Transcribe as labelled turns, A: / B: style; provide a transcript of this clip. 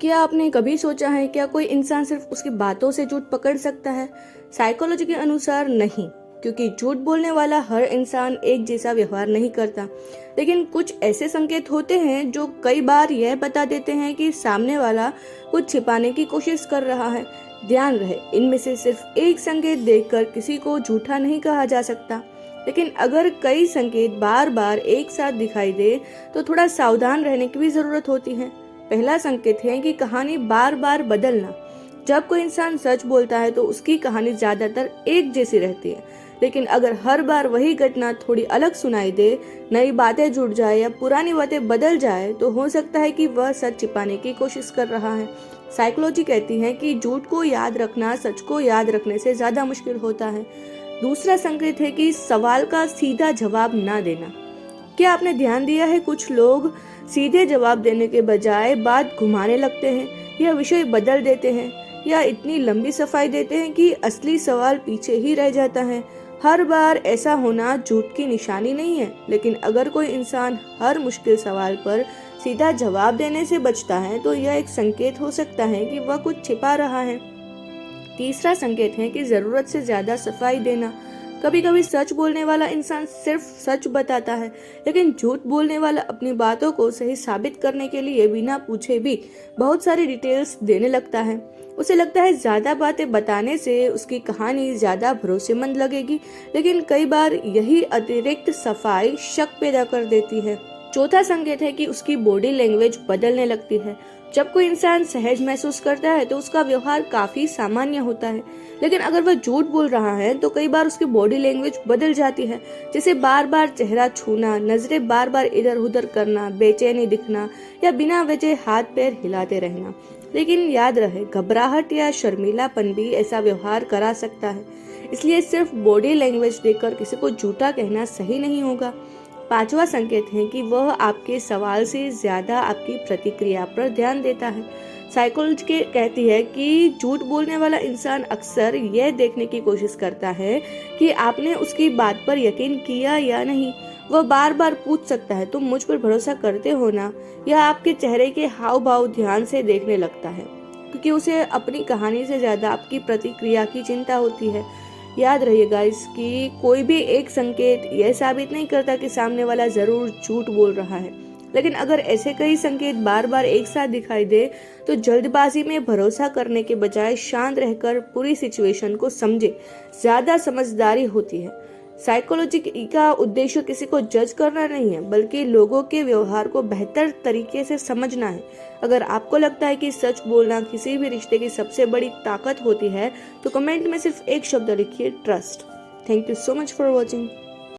A: क्या आपने कभी सोचा है क्या कोई इंसान सिर्फ उसकी बातों से झूठ पकड़ सकता है? साइकोलॉजी के अनुसार नहीं, क्योंकि झूठ बोलने वाला हर इंसान एक जैसा व्यवहार नहीं करता। लेकिन कुछ ऐसे संकेत होते हैं जो कई बार यह बता देते हैं कि सामने वाला कुछ छिपाने की कोशिश कर रहा है। ध्यान रहे, इनमें से सिर्फ एक संकेत देखकर किसी को झूठा नहीं कहा जा सकता। लेकिन अगर कई संकेत बार बार एक साथ दिखाई दे तो थोड़ा सावधान रहने की भी जरूरत होती है। पहला संकेत है कि कहानी बार बार बदलना। जब कोई इंसान सच बोलता है तो उसकी कहानी ज्यादातर एक जैसी रहती है, लेकिन अगर हर बार वही घटना थोड़ी अलग सुनाई दे, नई बातें जुड़ जाए या पुरानी बातें बदल जाए, तो हो सकता है कि वह सच छिपाने की कोशिश कर रहा है। साइकोलॉजी कहती है कि झूठ को याद रखना सच को याद रखने से ज्यादा मुश्किल होता है। दूसरा संकेत है कि सवाल का सीधा जवाब ना देना। क्या आपने ध्यान दिया है, कुछ लोग सीधे जवाब देने के बजाय बात घुमाने लगते हैं या विषय बदल देते हैं या इतनी लंबी सफाई देते हैं कि असली सवाल पीछे ही रह जाता है। हर बार ऐसा होना झूठ की निशानी नहीं है, लेकिन अगर कोई इंसान हर मुश्किल सवाल पर सीधा जवाब देने से बचता है तो यह एक संकेत हो सकता है कि वह कुछ छिपा रहा है। तीसरा संकेत है कि जरूरत से ज्यादा सफाई देना। कभी कभी सच बोलने वाला इंसान सिर्फ सच बताता है, लेकिन झूठ बोलने वाला अपनी बातों को सही साबित करने के लिए बिना पूछे भी बहुत सारी डिटेल्स देने लगता है। उसे लगता है ज्यादा बातें बताने से उसकी कहानी ज्यादा भरोसेमंद लगेगी, लेकिन कई बार यही अतिरिक्त सफाई शक पैदा कर देती है। चौथा संकेत है कि उसकी बॉडी लैंग्वेज बदलने लगती है। जब कोई इंसान सहज महसूस करता है तो उसका व्यवहार काफी सामान्य होता है, लेकिन अगर वह झूठ बोल रहा है तो कई बार उसकी बॉडी लैंग्वेज बदल जाती है, जैसे बार बार चेहरा छूना, नजरें बार बार इधर उधर करना, बेचैनी दिखना या बिना वजह हाथ पैर हिलाते रहना। लेकिन याद रहे, घबराहट या शर्मीलापन भी ऐसा व्यवहार करा सकता है, इसलिए सिर्फ बॉडी लैंग्वेज देखकर किसी को झूठा कहना सही नहीं होगा। पांचवा संकेत है कि वह आपके सवाल से ज्यादा आपकी प्रतिक्रिया पर ध्यान देता है। साइकोलॉजी कहती है कि झूठ बोलने वाला इंसान अक्सर यह देखने की कोशिश करता है कि आपने उसकी बात पर यकीन किया या नहीं। वह बार बार पूछ सकता है, तुम मुझ पर भरोसा करते हो ना, या आपके चेहरे के हाव भाव ध्यान से देखने लगता है, क्योंकि उसे अपनी कहानी से ज्यादा आपकी प्रतिक्रिया की चिंता होती है। याद रहिएगा कि कोई भी एक संकेत यह साबित नहीं करता कि सामने वाला जरूर झूठ बोल रहा है, लेकिन अगर ऐसे कई संकेत बार बार एक साथ दिखाई दे तो जल्दबाजी में भरोसा करने के बजाय शांत रहकर पूरी सिचुएशन को समझे, ज्यादा समझदारी होती है। साइकोलॉजी का उद्देश्य किसी को जज करना नहीं है, बल्कि लोगों के व्यवहार को बेहतर तरीके से समझना है। अगर आपको लगता है कि सच बोलना किसी भी रिश्ते की सबसे बड़ी ताकत होती है तो कमेंट में सिर्फ एक शब्द लिखिए, trust. Thank you so much for watching.